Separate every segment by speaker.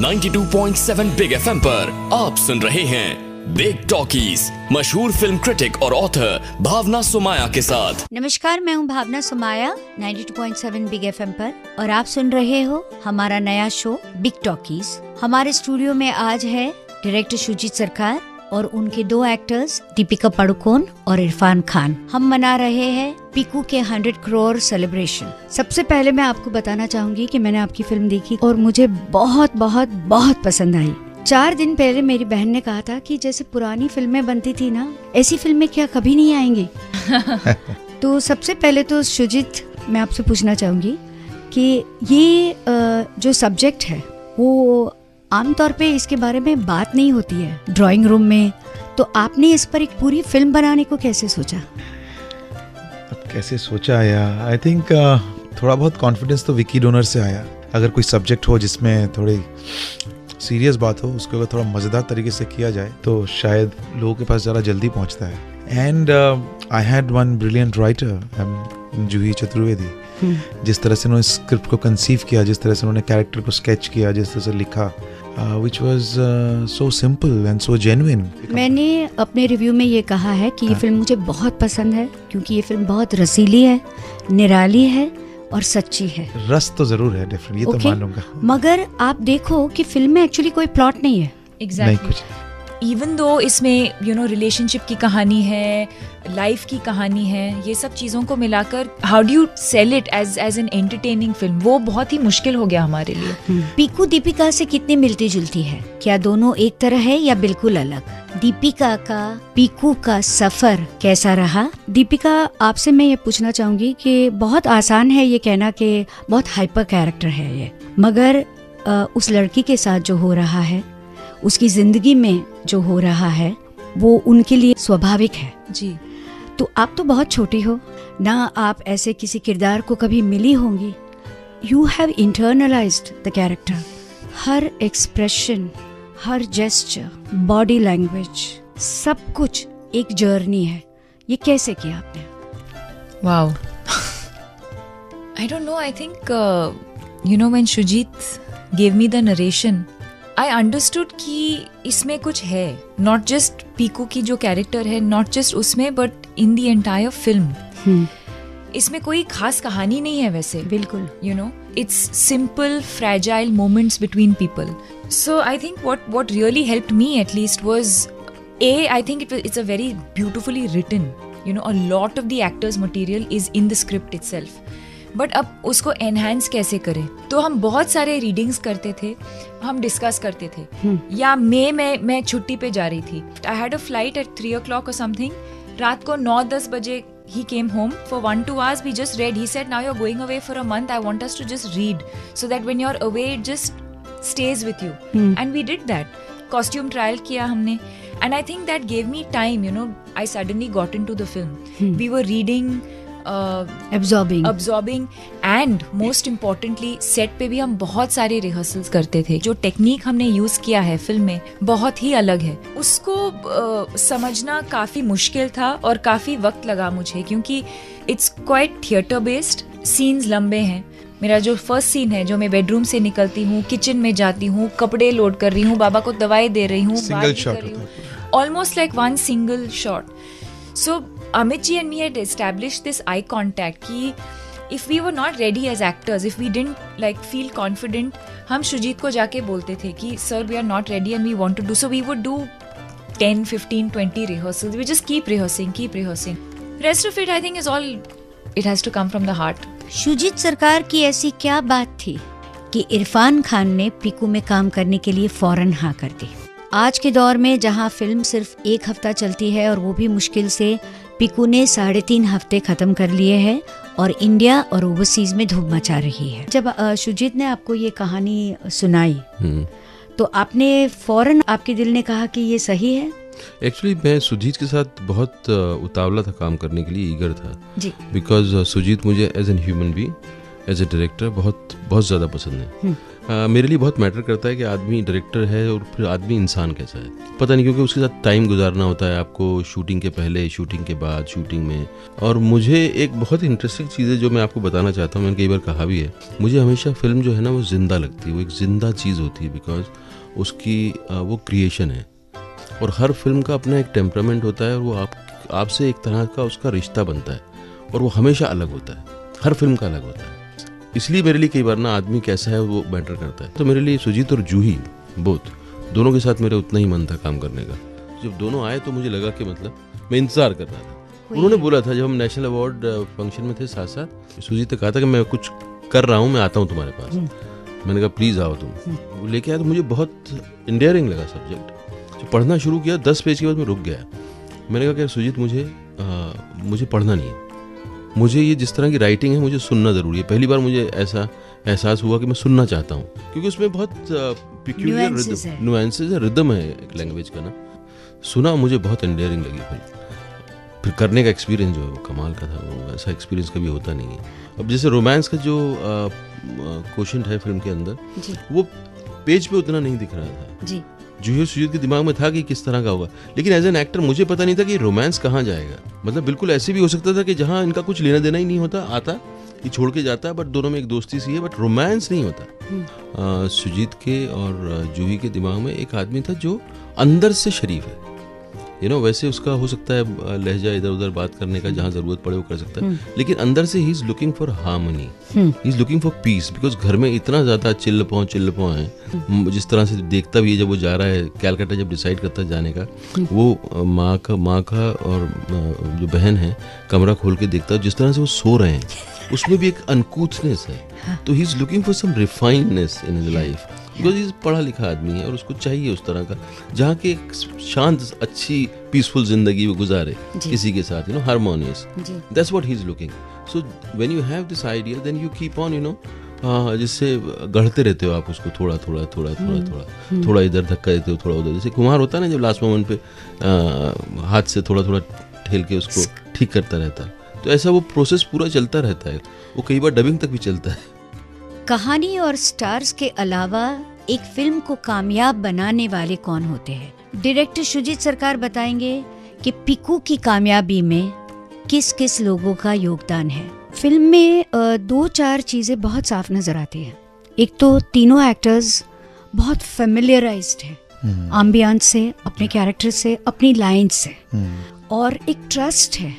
Speaker 1: 92.7 big FM पर आप सुन रहे हैं बिग टॉकीज मशहूर फिल्म क्रिटिक और ऑथर भावना सुमाया के साथ।
Speaker 2: नमस्कार, मैं हूँ भावना सुमाया 92.7 बिग एफएम पर और आप सुन रहे हो हमारा नया शो बिग टॉकीज। हमारे स्टूडियो में आज है डायरेक्टर सुजीत सरकार और उनके दो एक्टर्स दीपिका पादुकोण और इरफान खान। हम मना रहे हैं पीकू के 100 करोड़ सेलिब्रेशन। सबसे पहले मैं आपको बताना चाहूंगी कि मैंने आपकी फिल्म देखी और मुझे बहुत बहुत बहुत पसंद आई। 4 दिन पहले मेरी बहन ने कहा था कि जैसे पुरानी फिल्में बनती थी ना, ऐसी फिल्में क्या कभी नहीं आएंगी। तो सबसे पहले तो सुजीत, मैं आपसे पूछना चाहूंगी कि ये जो सब्जेक्ट है वो आमतौर पे इसके बारे में बात नहीं होती है ड्राइंग रूम में, तो आपने इस पर एक पूरी फिल्म बनाने को कैसे सोचा?
Speaker 3: अब कैसे सोचा आया, आई थिंक थोड़ा बहुत कॉन्फिडेंस तो विकी डोनर से आया। अगर कोई सब्जेक्ट हो जिसमें थोड़ी सीरियस बात हो, उसको अगर थोड़ा मज़ेदार तरीके से किया जाए तो शायद लोगों के पास ज़रा जल्दी पहुंचता है। And I had one brilliant writer, Juhi Chaturvedi. जिस तरह से उन्होंने स्क्रिप्ट को कंसीव किया, जिस तरह से उन्होंने कैरेक्टर को स्केच किया, जिस तरह से लिखा, which was so simple and so genuine.
Speaker 2: मैंने अपने रिव्यू में ये कहा है कि ये फिल्म मुझे बहुत पसंद है क्योंकि ये फिल्म बहुत रसीली है, निराली है और सच्ची है।
Speaker 3: रस तो जरूर है, डेफिनेटली, ये तो मान लूंगा।
Speaker 2: मगर आप देखो कि फिल्म में एक्चुअली कोई प्लॉट नहीं है।
Speaker 4: Exactly. इवन दो इसमें रिलेशनशिप की कहानी है, लाइफ की कहानी है, ये सब चीज़ों को मिलाकर how do you sell it as an entertaining film, वो बहुत ही मुश्किल हो गया हमारे लिए।
Speaker 2: पीकू दीपिका से कितनी मिलती जुलती है? क्या दोनों एक तरह है या बिल्कुल अलग? दीपिका का पीकू का सफर कैसा रहा? दीपिका, आपसे मैं ये पूछना चाहूंगी कि बहुत आसान है ये कहना कि बहुत हाइपर कैरेक्टर है ये, मगर उस लड़की के साथ जो हो रहा है, उसकी जिंदगी में जो हो रहा है, वो उनके लिए स्वाभाविक है।
Speaker 4: जी।
Speaker 2: तो आप तो बहुत छोटी हो ना, आप ऐसे किसी किरदार को कभी मिली होंगी। You have internalised the character. हर एक्सप्रेशन, हर जेस्चर, बॉडी लैंग्वेज, सब कुछ एक जर्नी है। ये कैसे किया आपने?
Speaker 4: Wow, I don't know, I think when Sujit gave me the narration, I understood कि इसमें कुछ है, नॉट जस्ट पीकू की जो कैरेक्टर है, नॉट जस्ट उसमें, but in the entire film. इसमें कोई खास कहानी नहीं है वैसे, बिल्कुल, it's simple fragile moments between people. So I think what really helped me at least was I think it's a very beautifully written, a lot of the actors material is in the script itself. But अब उसको enhance कैसे करें? तो हम बहुत सारे readings करते थे, हम डिस्कस करते थे। या मैं छुट्टी पे जा रही थी, I had a flight eight 3 o'clock और समथिंग, रात को 9-10 बजे he came home for 1-2 hours. We just read. He said, now you're going away for a month, I want us to just read so that when you're away it just stays with you. And we did that. Costume trial किया हमने, and I think that gave me time, I suddenly got into the film. We were reading, absorbing and most importantly set पे भी हम बहुत सारे rehearsals करते थे। जो टेक्निक हमने यूज किया है फिल्म में बहुत ही अलग है, उसको समझना काफी मुश्किल था और काफी वक्त लगा मुझे, क्योंकि it's quite theatre based. Scenes लंबे हैं। मेरा जो फर्स्ट सीन है, जो मैं बेडरूम से निकलती हूँ, किचन में जाती हूँ, कपड़े लोड कर रही हूँ, बाबा को दवाई दे रही हूँ, almost like one single shot. So Amit ji and me had established this eye contact कि if we were not ready as actors, if we didn't feel confident, हम सुजीत को जाके बोलते थे कि sir we are not ready and we want to do, so we would do 10, 15, 20 rehearsals. We just keep rehearsing. Rest of it I think is all, it has to come from the heart.
Speaker 2: Sujit सरकार की ऐसी क्या बात थी कि इरफान खान ने पीकू में काम करने के लिए फौरन हाँ कर दी? आज के दौर में जहां फिल्म सिर्फ 1 हफ्ता चलती है और वो भी मुश्किल से, पीकू ने 3.5 हफ्ते खत्म कर लिए हैं और इंडिया और ओवरसीज में धूम मचा रही है। जब सुजीत ने आपको ये कहानी सुनाई तो आपने फौरन, आपके दिल ने कहा कि ये सही है?
Speaker 5: एक्चुअली मैं सुजीत के साथ बहुत उतावला था काम करने के लिए, ईगर था जी, बिकॉज सुजीत मुझे as an human being, as a director बहुत ज़्यादा पसंद है। मेरे लिए बहुत मैटर करता है कि आदमी डायरेक्टर है और फिर आदमी इंसान कैसा है। पता नहीं, क्योंकि उसके साथ टाइम गुजारना होता है आपको, शूटिंग के पहले, शूटिंग के बाद, शूटिंग में। और मुझे एक बहुत इंटरेस्टिंग चीज़ है जो मैं आपको बताना चाहता हूँ, मैंने कई बार कहा भी है, मुझे हमेशा फिल्म जो है ना वो जिंदा लगती है, वो एक जिंदा चीज़ होती है, बिकॉज उसकी वो क्रिएशन है और हर फिल्म का अपना एक टेम्परामेंट होता है और वो आपसे एक तरह का उसका रिश्ता बनता है और वो हमेशा अलग होता है, हर फिल्म का अलग होता है। इसलिए मेरे लिए कई बार ना आदमी कैसा है वो मैटर करता है। तो मेरे लिए सुजीत और जूही बोथ दोनों के साथ मेरा उतना ही मन था काम करने का। जब दोनों आए तो मुझे लगा कि मतलब मैं इंतजार कर रहा था। उन्होंने बोला था जब हम नेशनल अवार्ड फंक्शन में थे साथ साथ, सुजीत ने कहा था कि मैं कुछ कर रहा हूँ, मैं आता हूँ तुम्हारे पास। मैंने कहा प्लीज़ आओ तुम। वो लेके आया तो मुझे बहुत इंडियरिंग लगा सब्जेक्ट। जब पढ़ना शुरू किया 10 पेज के बाद मैं रुक गया। मैंने कहा कि सुजीत मुझे पढ़ना नहीं है, मुझे ये जिस तरह की राइटिंग है मुझे सुनना ज़रूरी है। पहली बार मुझे ऐसा एहसास हुआ कि मैं सुनना चाहता हूँ, क्योंकि उसमें बहुत पिक्यूलियर नुएंसेस है, रिदम है एक लैंग्वेज का ना। सुना, मुझे बहुत एंडियरिंग लगी फिर करने का एक्सपीरियंस जो है वो कमाल का था। वो ऐसा एक्सपीरियंस कभी होता नहीं है। अब जैसे रोमांस का जो क्वेश्चन है फिल्म के अंदर, वो पेज पे उतना नहीं दिख रहा था जी। जूही सुजीत के दिमाग में था कि किस तरह का होगा, लेकिन एज एन एक्टर मुझे पता नहीं था कि रोमांस कहाँ जाएगा। मतलब बिल्कुल ऐसे भी हो सकता था कि जहाँ इनका कुछ लेना देना ही नहीं होता, आता ये छोड़ के जाता है, बट दोनों में एक दोस्ती सी है, बट रोमांस नहीं होता। सुजीत के और जूही के दिमाग में एक आदमी था जो अंदर से शरीफ है, वैसे उसका हो सकता है लहजा इधर उधर बात करने का, जहाँ जरूरत पड़े वो कर सकता है, लेकिन अंदर से ही is looking for harmony, he is looking for piece. Because घर में इतना ज्यादा चिल्लपॉं है, जिस तरह से देखता भी है जब वो जा रहा है कैलकाटा, जब डिसाइड करता है जाने का, वो माँ का और जो बहन है कमरा खोल के देखता है, जिस तरह से वो सो रहे हैं उसमें भी एक अनकूथनेस है। तो he is looking for some refinedness in his life, because ये पढ़ा लिखा आदमी है और उसको चाहिए उस तरह का जहाँ की एक शांत अच्छी पीसफुल जिंदगी वो गुजारे किसी के साथ, harmonious. That's what he is looking. So when you have this idea then you keep on जिससे गढ़ते रहते हो आप उसको, थोड़ा इधर धक्का देते हो, थोड़ा उधर। जैसे कुमार होता है ना, जब लास्ट मोमेंट पे हाथ से थोड़ा ठेल के उसको ठीक करता रहता है, तो ऐसा वो प्रोसेस पूरा चलता रहता है। वो कई बार डबिंग तक भी चलता है।
Speaker 2: कहानी और स्टार्स के अलावा एक फिल्म को कामयाब बनाने वाले कौन होते हैं? डायरेक्टर सुजीत सरकार बताएंगे कि पीकू की कामयाबी में किस किस लोगों का योगदान है। फिल्म में 2-4 चीजें बहुत साफ नजर आती हैं। एक तो तीनों एक्टर्स बहुत फेमिलियराइज्ड हैं एम्बियंस से, अपने कैरेक्टर से, अपनी लाइंस से, और एक ट्रस्ट है।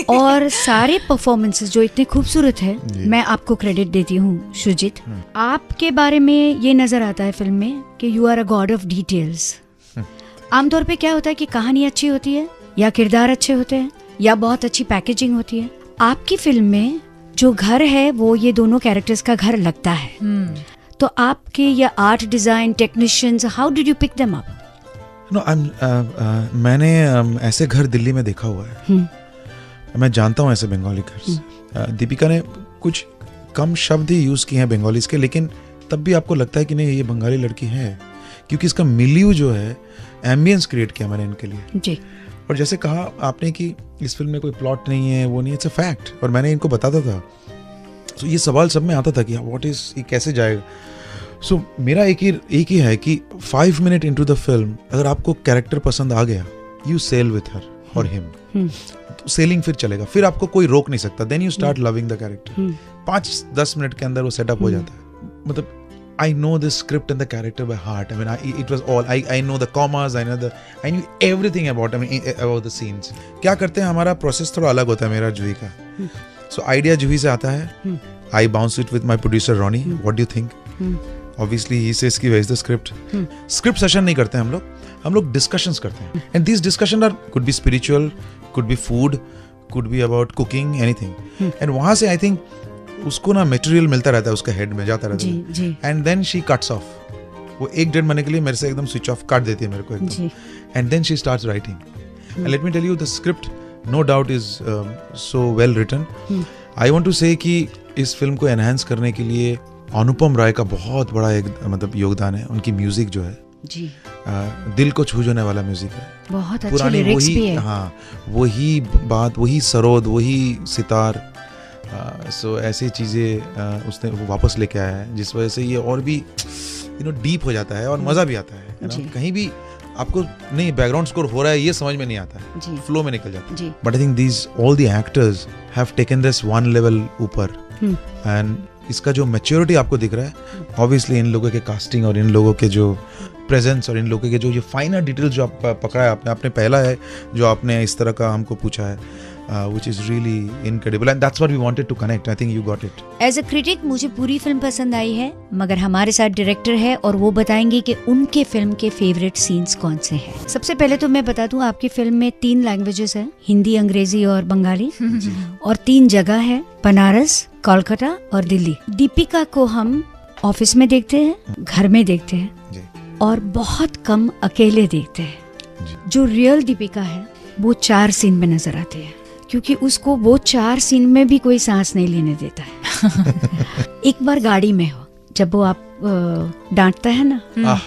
Speaker 2: और सारे परफॉर्मेंसेस जो इतने खूबसूरत है, मैं आपको क्रेडिट देती हूँ सुजीत। आपके बारे में ये नजर आता है फिल्म में कि you are a god of details. आमतौर पे क्या होता है कि कहानी अच्छी होती है या किरदार अच्छे होते हैं या बहुत अच्छी पैकेजिंग होती है। आपकी फिल्म में जो घर है वो ये दोनों कैरेक्टर्स का घर लगता है। तो आपके ये art design technicians, how did you pick them up?
Speaker 3: मैंने ऐसे घर दिल्ली में देखा हुआ है, मैं जानता हूँ ऐसे बंगाली घर। दीपिका ने कुछ कम शब्द ही यूज किए हैं बंगालीज के, लेकिन तब भी आपको लगता है कि नहीं ये बंगाली लड़की है, क्योंकि इसका मिलियू जो है, एम्बियंस क्रिएट किया मैंने इनके लिए जी। और जैसे कहा आपने कि इस फिल्म में कोई प्लॉट नहीं है, वो नहीं, इट्स अ फैक्ट। और मैंने इनको बताता था, तो ये सवाल सब में आता था कि व्हाट इज, ये कैसे जाएगा। सो मेरा एक ही है कि 5 मिनट इनटू द फिल्म अगर आपको कैरेक्टर पसंद आ गया, यू सेल विथ हर और हिम, तो सेलिंग फिर चलेगा, फिर आपको कोई रोक नहीं सकता। Then you start loving the character. 5-10 minute के अंदर वो सेटअप हो जाता है। मतलब I know the script and the character by heart. I mean, it was all. I know the commas. I knew everything about the scenes. क्या करते हैं, हमारा प्रोसेस थोड़ा अलग होता है मेरा जूही का। So idea जूही से आता है. I bounce it with my producer Ronnie. What do you think? Obviously he says कि where is the script? Script session नहीं करते हम लोग discussions करते हैं. And these discussions could be spiritual, could be food, could be about cooking, anything. And वहाँ से I think उसको ना मटेरियल मिलता रहता है, उसका हेड में जाता रहता है, and then she cuts off. वो 1-1.5 महीने के लिए मेरे से एकदम स्विच ऑफ काट देती है मेरे को एकदम, and then she starts writing. And let me tell you, the script no doubt is so well written. I want to say कि इस फिल्म को एनहांस करने के लिए अनुपम राय का बहुत बड़ा एक योगदान है। उनकी म्यूजिक जो है जी, दिल को छू जाने वाला म्यूजिक है, बहुत अच्छे लिरिक्स भी है। हाँ, वही बात, वही सरोद, वही सितार, सो ऐसी चीज़ें उसने वो वापस लेके आया है, जिस वजह से ये और भी डीप हो जाता है और मज़ा भी आता है ना? कहीं भी आपको नहीं बैकग्राउंड स्कोर हो रहा है ये समझ में नहीं आता है, फ्लो में निकल जाता है। But I think these all the actors have taken this one level ऊपर, एंड इसका जो मैच्योरिटी आपको दिख रहा है ऑब्वियसली इन लोगों के कास्टिंग और इन लोगों के जो प्रेजेंस और इन लोगों के जो ये फाइनर डिटेल्स जो आप पकड़ा है आपने पहला है जो आपने इस तरह का हमको पूछा है, which is really incredible and that's what we wanted to connect. I think you got it.
Speaker 2: As a critic मुझे पूरी फिल्म पसंद आई है, मगर हमारे साथ डायरेक्टर है और वो बताएंगे कि उनके फिल्म के फेवरेट सीन्स कौन से हैं। सबसे पहले तो मैं बता दूं आपकी फिल्म में 3 लैंग्वेजेस हैं, हिंदी, अंग्रेजी और बंगाली, और 3 जगह है, बनारस, कोलकाता और दिल्ली। दीपिका को हम ऑफिस में देखते हैं, घर में देखते हैं और बहुत कम अकेले देखते हैं। जो रियल दीपिका है वो 4 सीन में नजर आती है, क्योंकि उसको वो 4 सीन में भी कोई सांस नहीं लेने देता है। एक बार गाड़ी में हो, जब वो आप डांटता है ना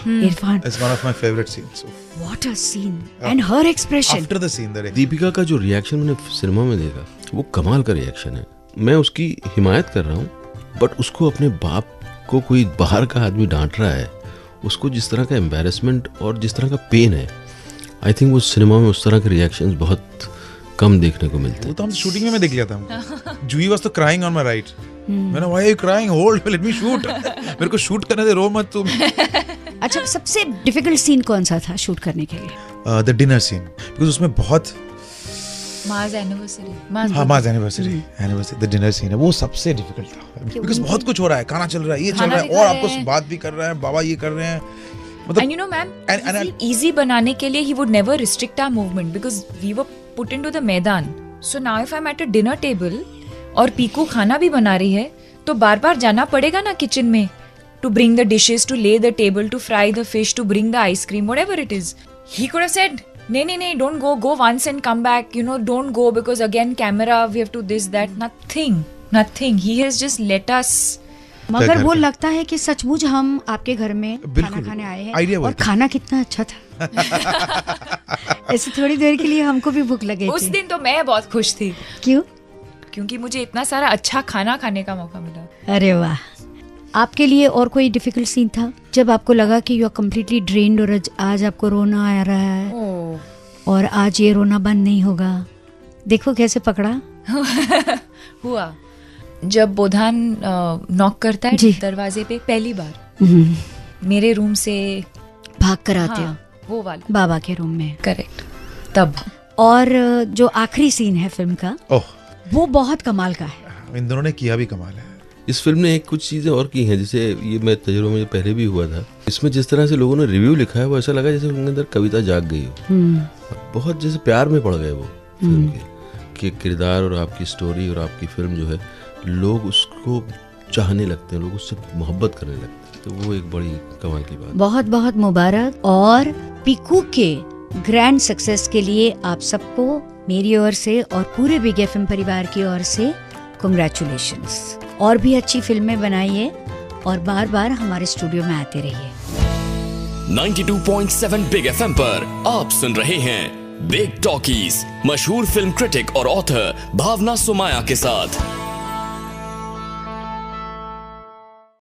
Speaker 2: Irfan,
Speaker 3: it's one of my favorite scenes.
Speaker 2: What a scene and her expression.
Speaker 3: After the scene,
Speaker 5: Deepika का जो रिएक्शन मैंने सिनेमा में देखा वो कमाल का रिएक्शन है। मैं उसकी हिमायत कर रहा हूँ, बट उसको अपने बाप को कोई बाहर का आदमी डांट रहा है, उसको जिस तरह का एम्बैरेसमेंट और जिस तरह का पेन है, आई थिंक वो सिनेमा में उस तरह के रिएक्शंस बहुत कम देखने को मिलते हैं।
Speaker 3: वो तो हम शूटिंग में मैं देख लिया था। जूही वाज तो क्राइंग ऑन माय राइट। मैंने why are you crying, hold let me shoot, मेरे को शूट करने दे, रो मत तुम।
Speaker 2: अच्छा, सबसे डिफिकल्ट सीन कौन सा था शूट करने के लिए?
Speaker 3: द डिनर सीन, बिकॉज़ उसमें बहुत
Speaker 4: माज एनिवर्सरी,
Speaker 3: माज एनिवर्सरी द डिनर सीन है, वो सबसे डिफिकल्ट था, बिकॉज़ बहुत कुछ हो रहा है, खाना चल रहा है, ये चल रहा है और आपको बात भी कर रहे हैं, बाबा ये कर रहे हैं।
Speaker 4: And you know, ma'am, easy बनाने के लिए he would never restrict our movement because we were put into the मैदान. So now if I'm at a dinner table और पीकू खाना भी बना रही है, तो बार बार जाना पड़ेगा ना किचन में, to bring the dishes, to lay the table, to fry the fish, to bring the ice cream, whatever it is. He could have said, "Nee, don't go once and come back. Don't go because again camera, we have to this, that." Nothing. He has just let us.
Speaker 2: मगर वो लगता है कि सचमुच हम आपके घर में खाना खाने आए हैं, और खाना कितना अच्छा था। ऐसे थोड़ी देर के लिए हमको भी भूख लगी
Speaker 4: उस दिन तो मैं बहुत खुश थी।
Speaker 2: क्यों?
Speaker 4: क्योंकि मुझे इतना सारा अच्छा खाना खाने का मौका मिला।
Speaker 2: अरे वाह। आपके लिए और कोई डिफिकल्ट सीन था जब आपको लगा कि यू आर कम्प्लीटली ड्रेन्ड और आज आपको रोना आ रहा है और आज ये रोना बंद नहीं होगा? देखो कैसे पकड़ा।
Speaker 4: हुआ जब बोधान नॉक करता है दरवाजे पे पहली बार, मेरे रूम से
Speaker 2: भाग कर आते हो,
Speaker 4: वो वाला
Speaker 2: बाबा के रूम में,
Speaker 4: करेक्ट, तब।
Speaker 2: और जो आखिरी सीन है फिल्म का, वो बहुत कमाल का है।
Speaker 3: इन दोनों ने किया भी कमाल है।
Speaker 5: इस फिल्म ने एक कुछ चीज़ें और की हैं, जैसे ये मैं तजुर्बा मुझे पहले भी हुआ था, इसमें जिस तरह से लोगों ने रिव्यू लिखा है वो ऐसा लगा जैसे उनके अंदर कविता जाग गई हो, बहुत जैसे प्यार में पड़ गए वो फिल्म के किरदार और आपकी स्टोरी और आपकी फिल्म जो है, लोग उसको चाहने लगते हैं, लोग उससे मोहब्बत करने लगते हैं, तो वो एक बड़ी कमाल की बात।
Speaker 2: बहुत बहुत मुबारक, और पीकू के ग्रैंड सक्सेस के लिए आप सबको मेरी ओर से और पूरे बिग एफएम परिवार की ओर से कांग्रेचुलेशंस। और भी अच्छी फिल्में बनाइए और बार बार हमारे स्टूडियो में आते रहिए।
Speaker 1: 92.7 बिग एफएम पर आप सुन रहे हैं बिग टॉकीज, मशहूर फिल्म क्रिटिक और ऑथर भावना सुमाया के साथ।